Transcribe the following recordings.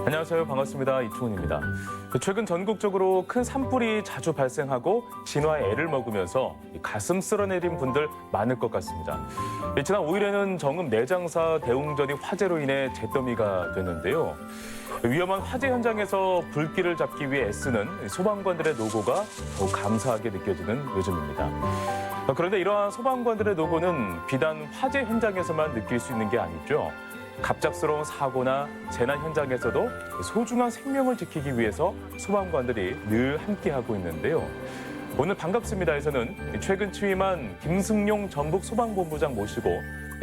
안녕하세요. 반갑습니다. 이충훈입니다. 최근 전국적으로 큰 산불이 자주 발생하고 진화에 애를 먹으면서 가슴 쓸어내린 분들 많을 것 같습니다. 지난 5일에는 정읍 내장사 대웅전이 화재로 인해 잿더미가 됐는데요. 위험한 화재 현장에서 불길을 잡기 위해 애쓰는 소방관들의 노고가 더욱 감사하게 느껴지는 요즘입니다. 그런데 이러한 소방관들의 노고는 비단 화재 현장에서만 느낄 수 있는 게 아니죠. 갑작스러운 사고나 재난 현장에서도 소중한 생명을 지키기 위해서 소방관들이 늘 함께하고 있는데요. 오늘 반갑습니다에서는 최근 취임한 김승용 전북 소방본부장 모시고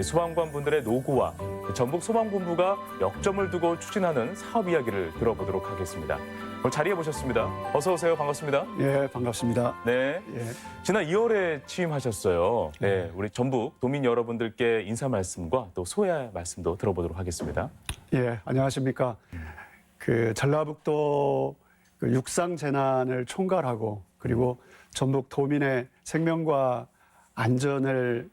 소방관 분들의 노고와 전북 소방본부가 역점을 두고 추진하는 사업 이야기를 들어보도록 하겠습니다. 오늘 자리에 모셨습니다. 어서 오세요. 반갑습니다. 예, 반갑습니다. 네. 예. 지난 2월에 취임하셨어요. 네, 우리 전북 도민 여러분들께 인사 말씀과 또 소회 말씀도 들어보도록 하겠습니다. 예, 안녕하십니까. 전라북도 육상 재난을 총괄하고 그리고 전북 도민의 생명과 안전을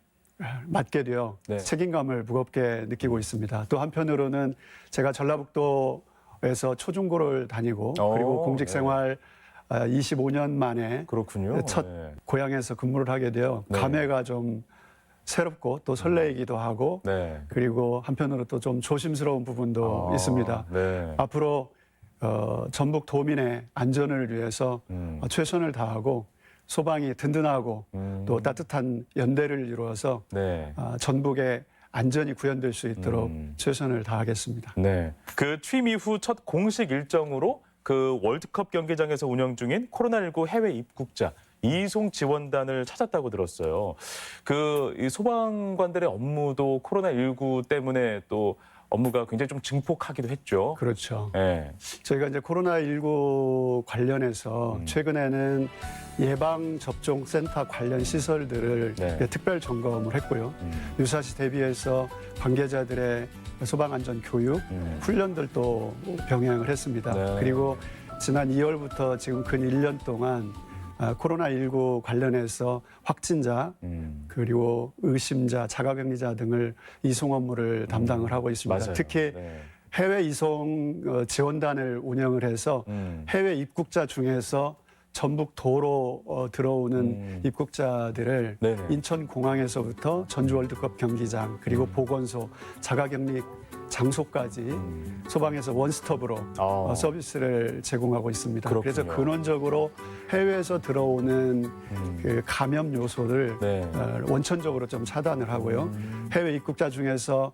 맡게 되어 네. 책임감을 무겁게 느끼고 있습니다. 또 한편으로는 제가 전라북도에서 초중고를 다니고 그리고 공직 생활 25년 만에 그렇군요. 첫 네. 고향에서 근무를 하게 되어 네. 감회가 좀 새롭고 또 설레이기도 하고 네. 그리고 한편으로 또 좀 조심스러운 부분도 있습니다. 네. 앞으로 전북 도민의 안전을 위해서 최선을 다하고 소방이 든든하고 또 따뜻한 연대를 이루어서 네. 전북의 안전이 구현될 수 있도록 최선을 다하겠습니다. 네. 그 취임 이후 첫 공식 일정으로 그 월드컵 경기장에서 운영 중인 코로나19 해외 입국자 이송 지원단을 찾았다고 들었어요. 이 소방관들의 업무도 코로나19 때문에 또 업무가 굉장히 좀 증폭하기도 했죠. 그렇죠. 네. 저희가 이제 코로나19 관련해서 최근에는 예방접종센터 관련 시설들을 네. 특별 점검을 했고요. 유사시 대비해서 관계자들의 소방안전 교육, 훈련들도 병행을 했습니다. 네. 그리고 지난 2월부터 지금 근 1년 동안 코로나19 관련해서 확진자 그리고 의심자, 자가격리자 등을 이송 업무를 담당을 하고 있습니다. 맞아요. 특히 네. 해외 이송 지원단을 운영을 해서 해외 입국자 중에서 전북 도로 들어오는 입국자들을 네네. 인천공항에서부터 전주 월드컵 경기장 그리고 보건소, 자가격리 장소까지 소방에서 원스톱으로 서비스를 제공하고 있습니다. 그렇군요. 그래서 근원적으로 해외에서 들어오는 그 감염 요소를 네. 원천적으로 좀 차단을 하고요. 해외 입국자 중에서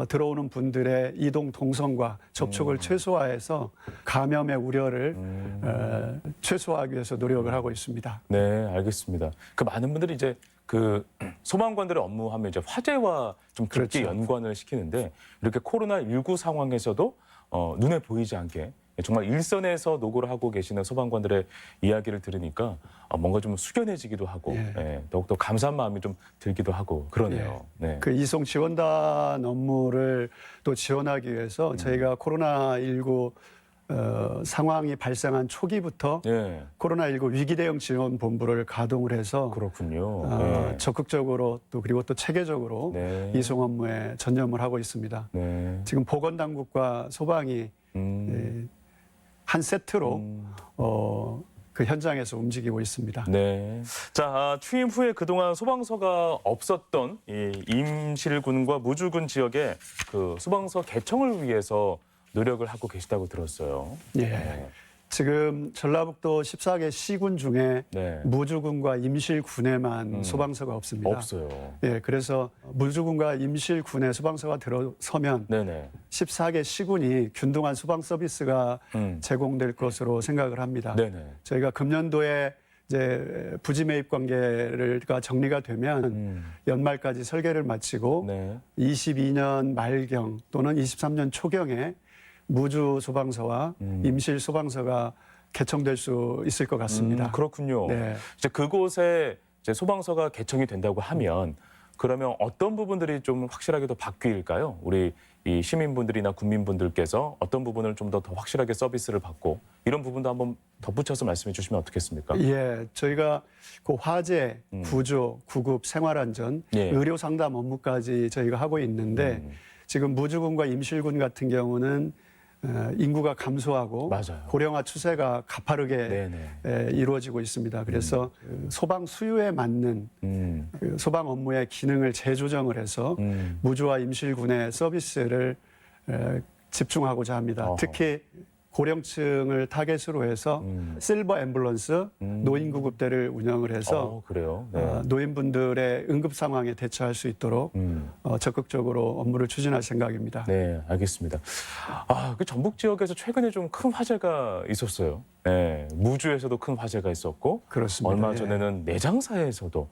들어오는 분들의 이동 동선과 접촉을 최소화해서 감염의 우려를 최소화하기 위해서 노력을 하고 있습니다. 네, 알겠습니다. 그 많은 분들이 이제 그 소방관들의 업무하면 이제 화재와 좀 깊게 그렇죠. 연관을 시키는데 이렇게 코로나19 상황에서도 눈에 보이지 않게 정말 일선에서 노고를 하고 계시는 소방관들의 이야기를 들으니까 뭔가 좀 숙연해지기도 하고 더욱더 감사한 마음이 좀 들기도 하고 그러네요. 네. 그 이송 지원단 업무를 또 지원하기 위해서 저희가 코로나19 상황이 발생한 초기부터 코로나19 위기 대응 지원 본부를 가동을 해서 그렇군요. 적극적으로 또 그리고 또 체계적으로 이송 업무에 전념을 하고 있습니다. 지금 보건당국과 소방이 한 세트로 그 현장에서 움직이고 있습니다. 네. 자, 취임 후에 그동안 소방서가 없었던 이 임실군과 무주군 지역에 그 소방서 개청을 위해서 노력을 하고 계시다고 들었어요. 예. 지금 전라북도 14개 시군 중에 무주군과 임실군에만 소방서가 없습니다. 없어요. 예, 그래서 무주군과 임실군에 소방서가 들어서면 14개 시군이 균등한 소방 서비스가 제공될 것으로 생각을 합니다. 저희가 금년도에 이제 부지 매입 관계가 정리가 되면 연말까지 설계를 마치고 22년 말경 또는 23년 초경에 무주 소방서와 임실 소방서가 개청될 수 있을 것 같습니다. 그렇군요. 이제 그곳에 이제 소방서가 개청이 된다고 하면 그러면 어떤 부분들이 좀 확실하게 더 바뀔까요? 우리 이 시민분들이나 국민분들께서 어떤 부분을 좀 더 확실하게 서비스를 받고 이런 부분도 한번 덧붙여서 말씀해 주시면 어떻겠습니까? 예, 저희가 그 화재, 구조, 구급, 생활안전, 의료 상담 업무까지 저희가 하고 있는데 지금 무주군과 임실군 같은 경우는 인구가 감소하고 맞아요. 고령화 추세가 가파르게 네네. 이루어지고 있습니다. 그래서 그 소방 수요에 맞는 그 소방 업무의 기능을 재조정을 해서 무주와 임실군의 서비스를 집중하고자 합니다. 어허. 특히 고령층을 타겟으로 해서 실버 앰뷸런스 노인 구급대를 운영을 해서 그래요? 네. 노인분들의 응급 상황에 대처할 수 있도록 적극적으로 업무를 추진할 생각입니다. 네, 알겠습니다. 그 전북 지역에서 최근에 좀 큰 화재가 있었어요. 네, 무주에서도 큰 화재가 있었고, 그렇습니다. 얼마 예. 전에는 내장사에서도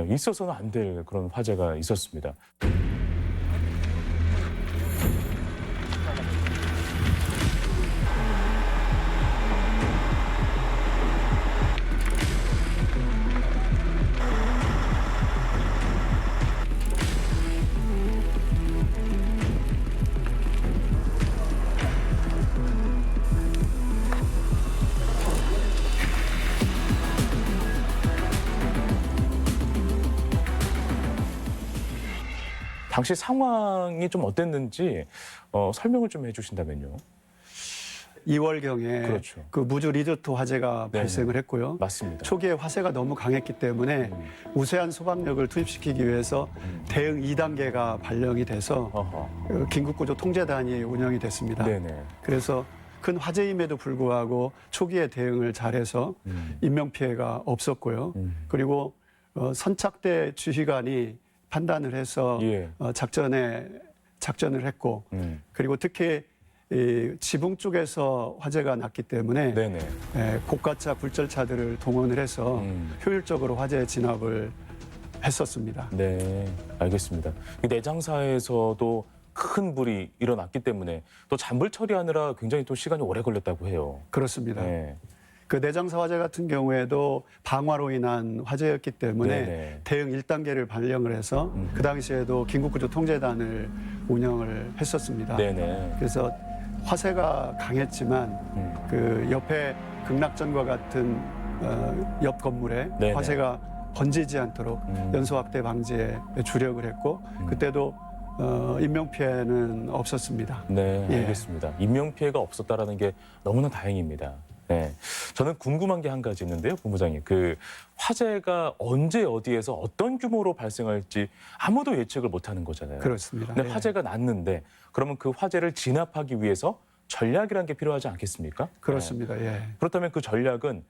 있어서는 안 될 그런 화재가 있었습니다. 당시 상황이 좀 어땠는지 설명을 좀 해주신다면요. 2월경에 그렇죠. 그 무주 리조트 화재가 네네. 발생을 했고요. 맞습니다. 초기에 화재가 너무 강했기 때문에 우세한 소방력을 투입시키기 위해서 대응 2단계가 발령이 돼서 어허. 긴급구조 통제단이 운영이 됐습니다. 네네. 그래서 큰 화재임에도 불구하고 초기에 대응을 잘해서 인명피해가 없었고요. 그리고 선착대 지휘관이 판단을 해서 예. 작전을 했고 그리고 특히 이 지붕 쪽에서 화재가 났기 때문에 네네. 고가차 굴절차들을 동원을 해서 효율적으로 화재 진압을 했었습니다. 네, 알겠습니다. 이 내장사에서도 큰 불이 일어났기 때문에 또 잔불 처리하느라 굉장히 또 시간이 오래 걸렸다고 해요. 그렇습니다. 네. 그 내장사 화재 같은 경우에도 방화로 인한 화재였기 때문에 네네. 대응 1단계를 발령을 해서 그 당시에도 긴급구조 통제단을 운영을 했었습니다. 네네. 그래서 화재가 강했지만 그 옆에 극락전과 같은 옆 건물에 네네. 화재가 번지지 않도록 연소 확대 방지에 주력을 했고 그때도 인명 피해는 없었습니다. 네, 예. 알겠습니다. 인명 피해가 없었다라는 게 너무나 다행입니다. 네, 저는 궁금한 게 한 가지 있는데요, 본부장님. 그 화재가 언제 어디에서 어떤 규모로 발생할지 아무도 예측을 못하는 거잖아요. 그렇습니다. 근데 예. 화재가 났는데 그러면 그 화재를 진압하기 위해서 전략이라는 게 필요하지 않겠습니까? 그렇습니다. 예. 네. 그렇다면 그 전략은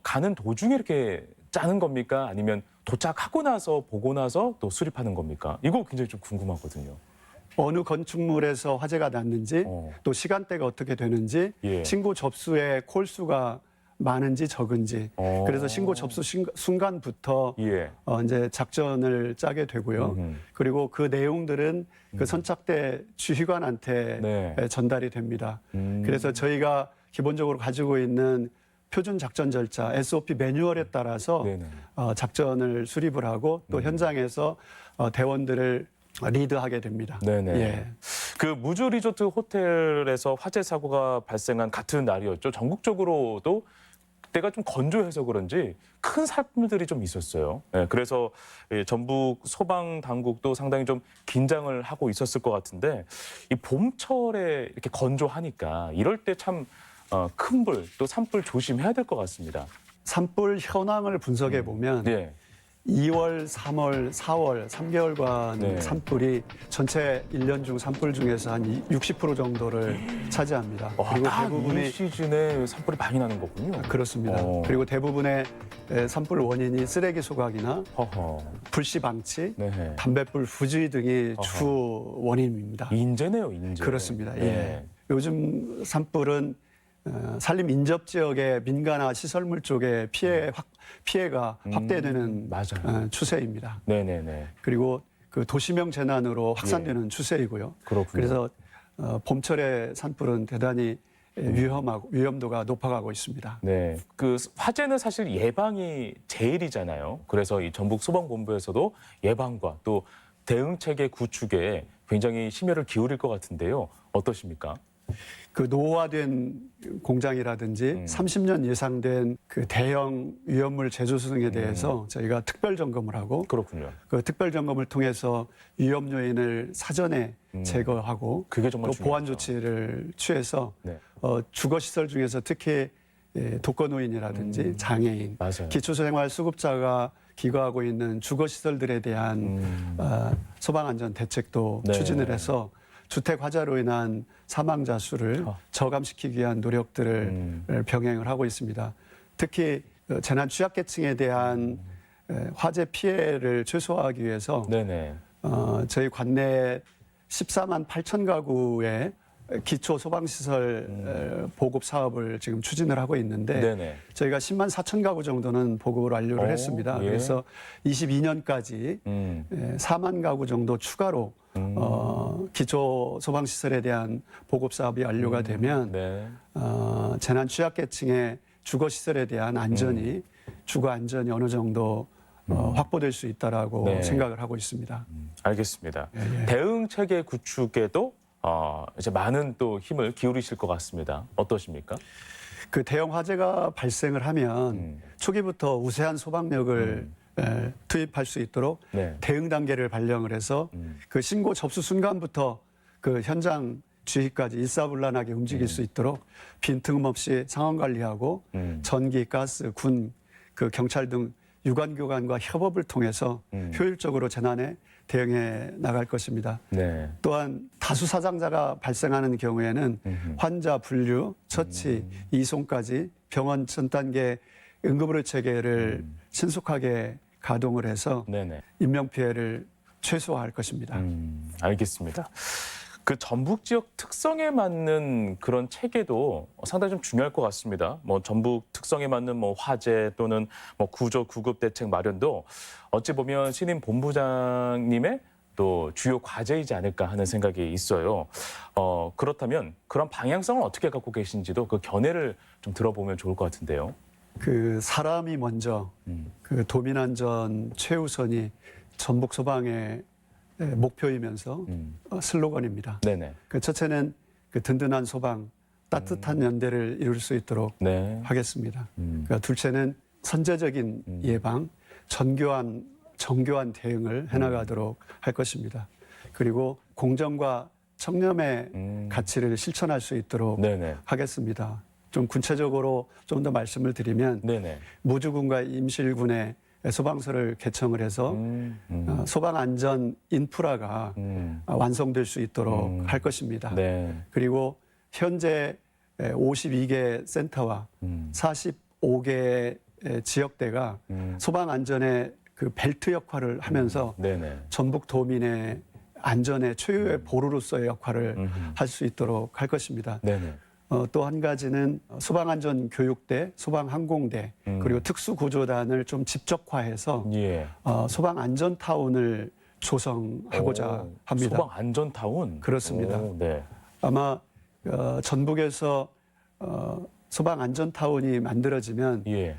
가는 도중에 이렇게 짜는 겁니까? 아니면 도착하고 나서 보고 나서 또 수립하는 겁니까? 이거 굉장히 좀 궁금하거든요. 어느 건축물에서 화재가 났는지 또 시간대가 어떻게 되는지 예. 신고 접수의 콜수가 많은지 적은지 그래서 신고 접수 순간부터 예. 이제 작전을 짜게 되고요. 그리고 그 내용들은 그 선착대 지휘관한테 네. 전달이 됩니다. 그래서 저희가 기본적으로 가지고 있는 표준 작전 절차 SOP 매뉴얼에 따라서 네네. 작전을 수립을 하고 또 현장에서 대원들을 리드하게 됩니다. 네네. 예. 그 무주 리조트 호텔에서 화재 사고가 발생한 같은 날이었죠. 전국적으로도 그때가 좀 건조해서 그런지 큰 산불들이 좀 있었어요. 예, 그래서 전북 소방 당국도 상당히 좀 긴장을 하고 있었을 것 같은데 이 봄철에 이렇게 건조하니까 이럴 때 참 큰 불 또 산불 조심해야 될 것 같습니다. 산불 현황을 분석해 보면 예. 2월, 3월, 4월 3개월간 네. 산불이 전체 1년 중 산불 중에서 한 60% 정도를 차지합니다. 그리고 딱 대부분이 이 시즌에 산불이 많이 나는 거군요. 그렇습니다. 어. 그리고 대부분의 산불 원인이 쓰레기 소각이나 허허. 불씨 방치, 네. 담뱃불 부주의 등이 주 원인입니다. 인재네요, 인재. 그렇습니다. 네. 예. 요즘 산불은 산림 인접 지역의 민가나 시설물 쪽에 피해가 확대되는 맞아요. 추세입니다. 네네네. 그리고 그 도시명 재난으로 확산되는 추세이고요. 그렇군요. 그래서 봄철에 산불은 대단히 위험도가 높아가고 있습니다. 네. 그 화재는 사실 예방이 제일이잖아요. 그래서 이 전북 소방본부에서도 예방과 또 대응 체계 구축에 굉장히 심혈을 기울일 것 같은데요. 어떠십니까? 그 노후화된 공장이라든지 30년 예상된 그 대형 위험물 제조소 등에 대해서 저희가 특별 점검을 하고 그렇군요. 그 특별 점검을 통해서 위험 요인을 사전에 제거하고 그게 정말 또 보완 중요하죠. 조치를 취해서 네. 주거 시설 중에서 특히 독거노인이라든지 장애인, 맞아요. 기초생활수급자가 기거하고 있는 주거 시설들에 대한 소방안전 대책도 네. 추진을 해서 주택 화재로 인한 사망자 수를 저감시키기 위한 노력들을 병행을 하고 있습니다. 특히 재난 취약계층에 대한 화재 피해를 최소화하기 위해서 네네. 저희 관내 14만 8천 가구의 기초 소방시설 보급 사업을 지금 추진을 하고 있는데 네네. 저희가 10만 4천 가구 정도는 보급을 완료를 했습니다. 예. 그래서 22년까지 4만 가구 정도 추가로 기초 소방시설에 대한 보급 사업이 완료가 되면 네. 재난 취약계층의 주거 시설에 대한 안전이 주거 안전이 어느 정도 확보될 수 있다라고 네. 생각을 하고 있습니다. 알겠습니다. 예. 대응 체계 구축에도 이제 많은 또 힘을 기울이실 것 같습니다. 어떠십니까? 그 대형 화재가 발생을 하면 초기부터 우세한 소방력을 투입할 수 있도록 네. 대응 단계를 발령을 해서 그 신고 접수 순간부터 그 현장 주위까지 일사불란하게 움직일 수 있도록 빈틈없이 상황 관리하고 전기, 가스, 군, 그 경찰 등 유관기관과 협업을 통해서 효율적으로 재난에 대응해 나갈 것입니다. 네. 또한 다수 사상자가 발생하는 경우에는 환자 분류, 처치, 이송까지 병원 전 단계 응급의료 체계를 신속하게 가동을 해서 네네. 인명 피해를 최소화할 것입니다. 알겠습니다. 그 전북 지역 특성에 맞는 그런 체계도 상당히 좀 중요할 것 같습니다. 뭐 전북 특성에 맞는 뭐 화재 또는 뭐 구조 구급 대책 마련도 어찌 보면 신임 본부장님의 또 주요 과제이지 않을까 하는 생각이 있어요. 그렇다면 그런 방향성을 어떻게 갖고 계신지도 그 견해를 좀 들어보면 좋을 것 같은데요. 그 사람이 먼저 그 도민 안전 최우선이 전북 소방의 목표이면서 슬로건입니다. 네네. 그 첫째는 그 든든한 소방, 따뜻한 연대를 이룰 수 있도록 네. 하겠습니다. 그러니까 둘째는 선제적인 예방, 정교한 대응을 해나가도록 할 것입니다. 그리고 공정과 청렴의 가치를 실천할 수 있도록 네네. 하겠습니다. 좀 구체적으로 좀 더 말씀을 드리면 네네. 무주군과 임실군에 소방서를 개청을 해서 소방 안전 인프라가 완성될 수 있도록 할 것입니다. 네. 그리고 현재 52개 센터와 45개 지역대가 소방 안전의 그 벨트 역할을 하면서 네네. 전북 도민의 안전의 최후의 보루로서의 역할을 할 수 있도록 할 것입니다. 네네. 또 한 가지는 소방안전교육대, 소방항공대, 그리고 특수구조단을 좀 집적화해서 예. 소방안전타운을 조성하고자 합니다. 소방안전타운? 그렇습니다. 네. 아마 전북에서 소방안전타운이 만들어지면 예.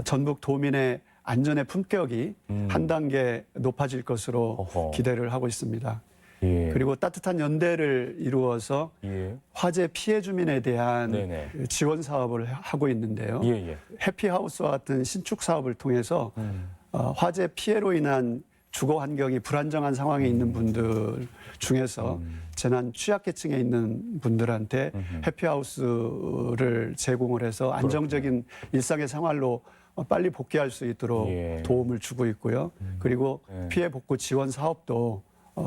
전북 도민의 안전의 품격이 한 단계 높아질 것으로 어허. 기대를 하고 있습니다. 예. 그리고 따뜻한 연대를 이루어서 예. 화재 피해 주민에 대한 네네. 지원 사업을 하고 있는데요. 예, 예. 해피하우스와 같은 신축 사업을 통해서 화재 피해로 인한 주거 환경이 불안정한 상황에 있는 분들 중에서 재난 취약계층에 있는 분들한테 해피하우스를 제공을 해서 안정적인 일상의 생활로 빨리 복귀할 수 있도록 예. 도움을 주고 있고요. 그리고 예. 피해 복구 지원 사업도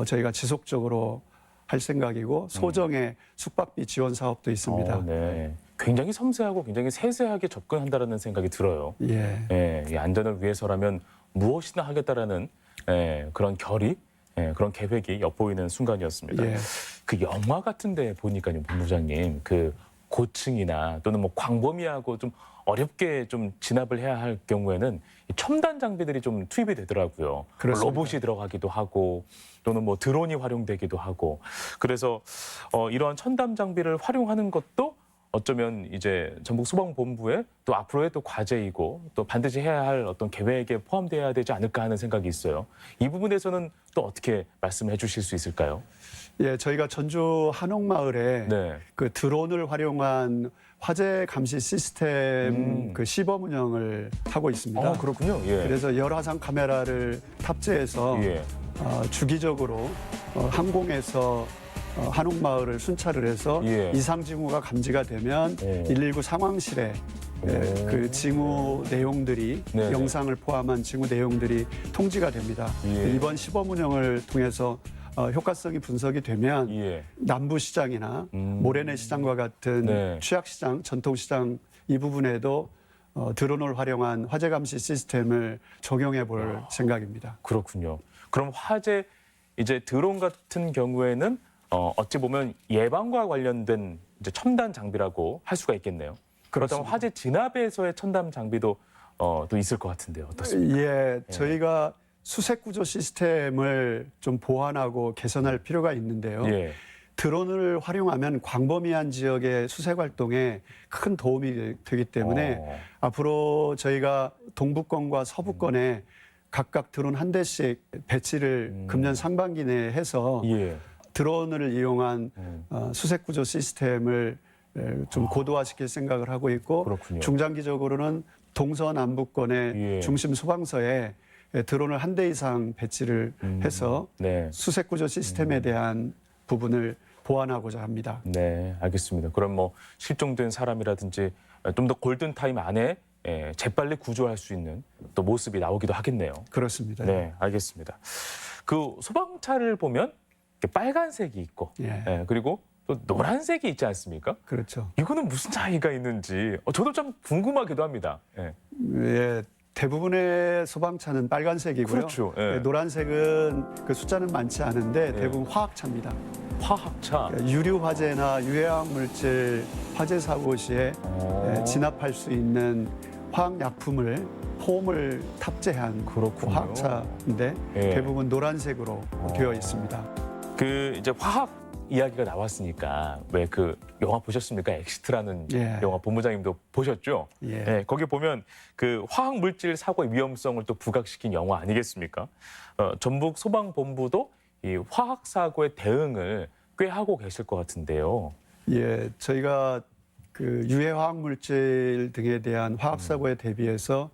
저희가 지속적으로 할 생각이고 소정의 숙박비 지원 사업도 있습니다. 네. 굉장히 섬세하고 굉장히 세세하게 접근한다라는 생각이 들어요. 예. 예, 이 안전을 위해서라면 무엇이나 하겠다라는 그런 결의, 그런 계획이 엿보이는 순간이었습니다. 예. 그 영화 같은데 보니까요, 본부장님, 그 고층이나 또는 뭐 광범위하고 좀 어렵게 좀 진압을 해야 할 경우에는 이 첨단 장비들이 좀 투입이 되더라고요. 그렇습니다. 로봇이 들어가기도 하고 또는 뭐 드론이 활용되기도 하고 그래서 이러한 첨단 장비를 활용하는 것도 어쩌면 이제 전북 소방본부의 또 앞으로의 또 과제이고 또 반드시 해야 할 어떤 계획에 포함돼야 되지 않을까 하는 생각이 있어요. 이 부분에서는 또 어떻게 말씀해 주실 수 있을까요? 예, 저희가 전주 한옥마을에 네. 그 드론을 활용한 화재 감시 시스템 그 시범 운영을 하고 있습니다. 그렇군요. 예. 그래서 열화상 카메라를 탑재해서 예. 주기적으로 항공에서 한옥마을을 순찰을 해서 예. 이상 징후가 감지가 되면 119 상황실에 그 징후 내용들이 네네. 영상을 포함한 징후 내용들이 통지가 됩니다. 예. 이번 시범 운영을 통해서 효과성이 분석이 되면 예. 남부시장이나 모래내 시장과 같은 네. 취약시장, 전통시장 이 부분에도 드론을 활용한 화재 감시 시스템을 적용해 볼 생각입니다. 그렇군요. 그럼 화재 이제 드론 같은 경우에는 어찌 보면 예방과 관련된 이제 첨단 장비라고 할 수가 있겠네요. 그렇다면 화재 진압에서의 첨단 장비도 또 있을 것 같은데요. 어떻습니까? 예, 저희가 수색 구조 시스템을 좀 보완하고 개선할 필요가 있는데요. 예. 드론을 활용하면 광범위한 지역의 수색 활동에 큰 도움이 되기 때문에 앞으로 저희가 동부권과 서부권에 각각 드론 한 대씩 배치를 금년 상반기 내에 해서 예. 드론을 이용한 수색 구조 시스템을 좀 고도화시킬 생각을 하고 있고 그렇군요. 중장기적으로는 동서남북권의 예. 중심 소방서에 드론을 한 대 이상 배치를 해서 네. 수색 구조 시스템에 대한 부분을 보완하고자 합니다. 네, 알겠습니다. 그럼 뭐 실종된 사람이라든지 좀 더 골든 타임 안에 재빨리 구조할 수 있는 또 모습이 나오기도 하겠네요. 그렇습니다. 네, 알겠습니다. 그 소방차를 보면 이렇게 빨간색이 있고, 예. 그리고 또 노란색이 있지 않습니까? 그렇죠. 이거는 무슨 차이가 있는지 저도 좀 궁금하기도 합니다. 예. 예, 대부분의 소방차는 빨간색이고요. 그렇죠. 예. 노란색은 그 숫자는 많지 않은데 대부분 화학차입니다. 화학차. 유류 화재나 유해화학 물질 화재 사고 시에 진압할 수 있는 화학 약품을 폼을 탑재한 그렇군요. 화학차인데 예. 대부분 노란색으로 되어 있습니다. 그 이제 화학 이야기가 나왔으니까 왜 그 영화 보셨습니까? 엑시트라는 예. 영화 본부장님도 보셨죠? 예. 거기 보면 그 화학 물질 사고의 위험성을 또 부각시킨 영화 아니겠습니까? 전북 소방본부도 이 화학 사고의 대응을 꽤 하고 계실 것 같은데요. 예, 저희가 그 유해 화학 물질 등에 대한 화학 사고에 대비해서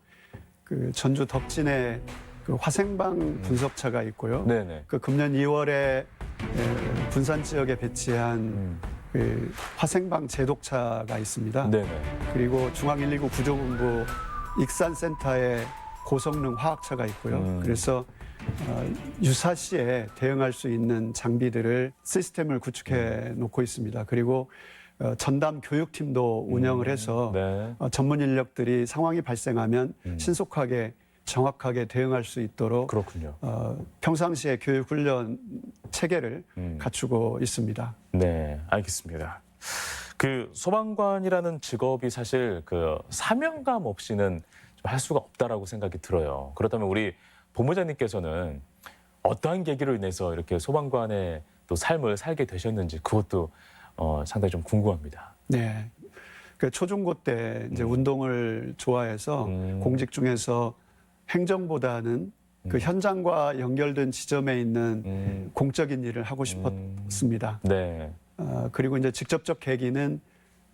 그 전주 덕진에 그 화생방 분석차가 있고요. 네네. 그 금년 2월에 분산 지역에 배치한 그 화생방 제독차가 있습니다. 네네. 그리고 중앙 119 구조본부 익산센터에 고성능 화학차가 있고요. 그래서 유사시에 대응할 수 있는 장비들을 시스템을 구축해 놓고 있습니다. 그리고 전담 교육팀도 운영을 해서 네. 전문 인력들이 상황이 발생하면 신속하게 정확하게 대응할 수 있도록 그렇군요. 평상시에 교육 훈련 체계를 갖추고 있습니다. 네, 알겠습니다. 그 소방관이라는 직업이 사실 그 사명감 없이는 좀 할 수가 없다라고 생각이 들어요. 그렇다면 우리 본부장님께서는 어떠한 계기로 인해서 이렇게 소방관의 또 삶을 살게 되셨는지 그것도 상당히 좀 궁금합니다. 네. 그 초중고 때 이제 운동을 좋아해서 공직 중에서 행정보다는 그 현장과 연결된 지점에 있는 공적인 일을 하고 싶었습니다. 네. 그리고 이제 직접적 계기는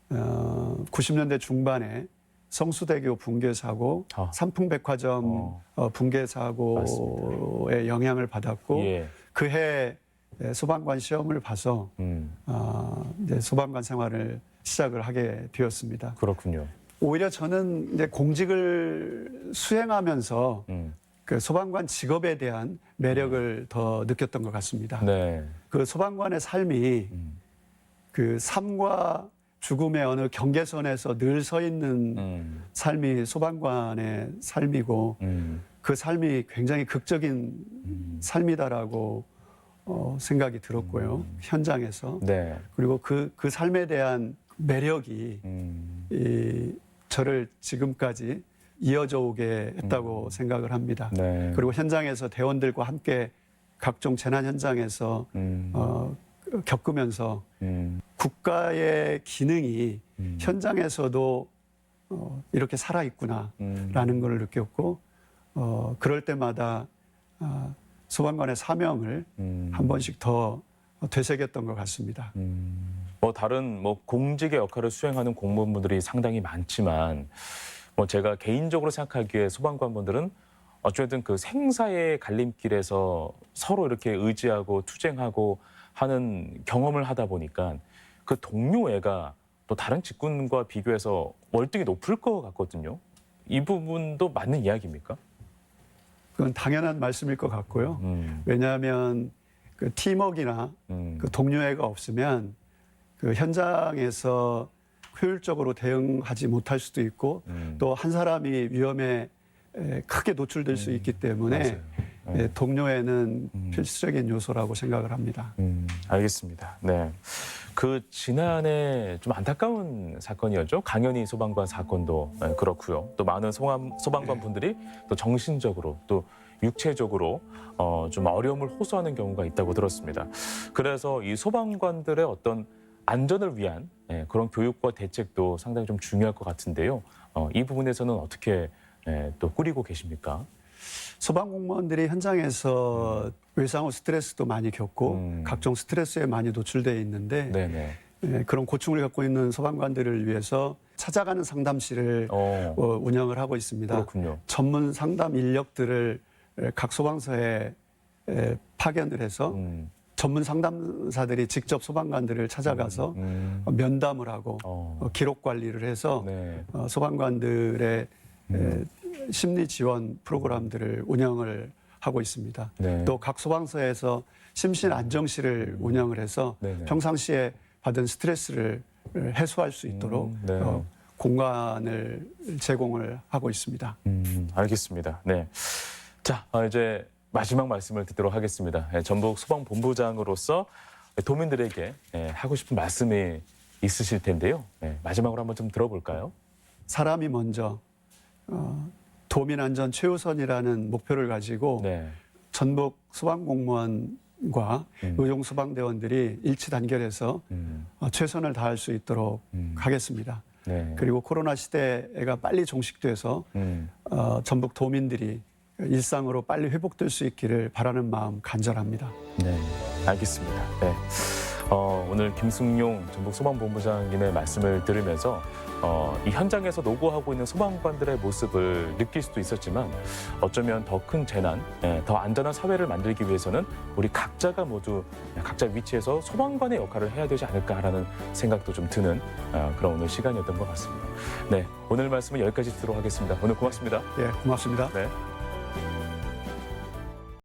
90년대 중반에 성수대교 붕괴 사고, 삼풍백화점 붕괴 사고의 영향을 받았고 예. 그해 소방관 시험을 봐서 이제 소방관 생활을 시작을 하게 되었습니다. 그렇군요. 오히려 저는 이제 공직을 수행하면서 그 소방관 직업에 대한 매력을 더 느꼈던 것 같습니다. 네. 그 소방관의 삶이 그 삶과 죽음의 어느 경계선에서 늘 서 있는 삶이 소방관의 삶이고 그 삶이 굉장히 극적인 삶이다라고 생각이 들었고요. 현장에서. 네. 그리고 그 삶에 대한 매력이 저를 지금까지 이어져 오게 했다고 생각을 합니다. 네. 그리고 현장에서 대원들과 함께 각종 재난 현장에서 겪으면서 국가의 기능이 현장에서도 이렇게 살아있구나라는 걸 느꼈고 그럴 때마다 소방관의 사명을 한 번씩 더 되새겼던 것 같습니다. 뭐 다른 뭐 공직의 역할을 수행하는 공무원분들이 상당히 많지만 뭐 제가 개인적으로 생각하기에 소방관분들은 어쨌든 그 생사의 갈림길에서 서로 이렇게 의지하고 투쟁하고 하는 경험을 하다 보니까 그 동료애가 또 다른 직군과 비교해서 월등히 높을 것 같거든요. 이 부분도 맞는 이야기입니까? 그건 당연한 말씀일 것 같고요. 왜냐하면 그 팀워크나 그 동료애가 없으면 그 현장에서 효율적으로 대응하지 못할 수도 있고 또 한 사람이 위험에 크게 노출될 수 있기 때문에 동료애는 필수적인 요소라고 생각을 합니다. 알겠습니다. 네. 그 지난해 좀 안타까운 사건이었죠. 강연희 소방관 사건도 그렇고요. 또 많은 소방관 분들이 또 정신적으로 또 육체적으로 좀 어려움을 호소하는 경우가 있다고 들었습니다. 그래서 이 소방관들의 어떤 안전을 위한 그런 교육과 대책도 상당히 좀 중요할 것 같은데요. 이 부분에서는 어떻게 또 꾸리고 계십니까? 소방 공무원들이 현장에서 외상후 스트레스도 많이 겪고 각종 스트레스에 많이 노출되어 있는데 그런 고충을 갖고 있는 소방관들을 위해서 찾아가는 상담실을 운영을 하고 있습니다. 그렇군요. 전문 상담 인력들을 각 소방서에 파견을 해서 전문 상담사들이 직접 소방관들을 찾아가서 면담을 하고 기록 관리를 해서 소방관들의 심리 지원 프로그램들을 운영을 하고 있습니다. 또 각 소방서에서 심신 안정실을 운영을 해서 평상시에 받은 스트레스를 해소할 수 있도록 공간을 제공을 하고 있습니다. 알겠습니다. 네. 자, 이제 마지막 말씀을 듣도록 하겠습니다. 전북 소방본부장으로서 도민들에게 하고 싶은 말씀이 있으실 텐데요. 마지막으로 한번 좀 들어볼까요? 사람이 먼저 도민 안전 최우선이라는 목표를 가지고 전북 소방공무원과 의용소방대원들이 일치 단결해서 최선을 다할 수 있도록 하겠습니다. 그리고 코로나 시대가 빨리 종식돼서 전북 도민들이 일상으로 빨리 회복될 수 있기를 바라는 마음 간절합니다. 네, 알겠습니다. 네. 오늘 김승용 전북 소방본부장님의 말씀을 들으면서 이 현장에서 노고하고 있는 소방관들의 모습을 느낄 수도 있었지만 어쩌면 더 큰 재난, 더 안전한 사회를 만들기 위해서는 우리 각자가 모두 각자 위치에서 소방관의 역할을 해야 되지 않을까라는 생각도 좀 드는 그런 오늘 시간이었던 것 같습니다. 네, 오늘 말씀은 여기까지 듣도록 하겠습니다. 오늘 고맙습니다. 예, 고맙습니다. 네.